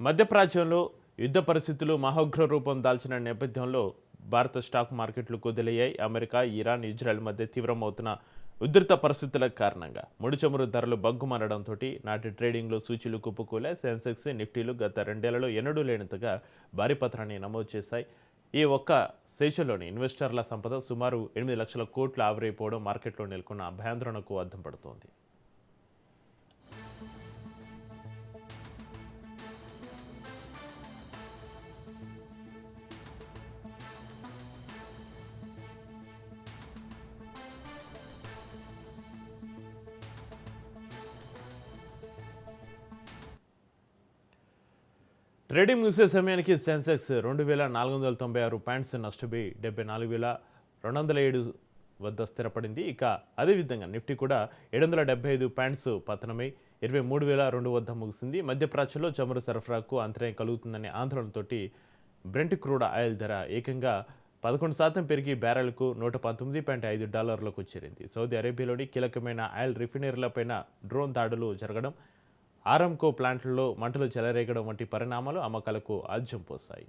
మధ్యప్రాచ్యంలో యుద్ధ పరిస్థితులు మహోగ్ర రూపం దాల్చిన నేపథ్యంలో భారత స్టాక్ మార్కెట్లు కుదిలయ్యాయి. అమెరికా, ఇరాన్, ఇజ్రాయెల్ మధ్య తీవ్రమవుతున్న ఉధృత పరిస్థితుల కారణంగా ముడి చమురు ధరలు బగ్గుమనడంతో నాటి ట్రేడింగ్లో సూచీలు కుప్పకూలాయి. సెన్సెక్స్, నిఫ్టీలు గత రెండేళ్లలో ఎన్నడూ లేనంతగా భారీ పత్రాన్ని నమోదు చేశాయి. ఈ ఒక్క సెషన్లోని ఇన్వెస్టర్ల సంపద సుమారు 8 లక్షల కోట్లు ఆవిరైపోవడం మార్కెట్లో నెలకొన్న భయాందోళనకు అద్దం పడుతోంది. ట్రేడింగ్ ముగిసే సమయానికి సెన్సెక్స్ 2,496 పాయింట్స్ నష్టపోయి 74,207 వద్ద స్థిరపడింది. ఇక అదేవిధంగా నిఫ్టీ కూడా 775 పాయింట్స్ పతనమై 23,200 వద్ద ముగిసింది. మధ్యప్రాచ్యంలో చమురు సరఫరాకు అంతరాయం కలుగుతుందనే ఆందోళనతోటి బ్రెంట్ క్రూడ్ ఆయిల్ ధర ఏకంగా 11% పెరిగి బ్యారెల్కు $119.5లకు చేరింది. సౌదీ అరేబియాలోని కీలకమైన ఆయిల్ రిఫైనరీలపైన డ్రోన్ దాడులు జరగడం, ఆరామ్కో ప్లాంట్లలో మంటలు చెలరేగడం వంటి పరిణామాలు అమ్మకాలకు ఆజ్యం పోశాయి.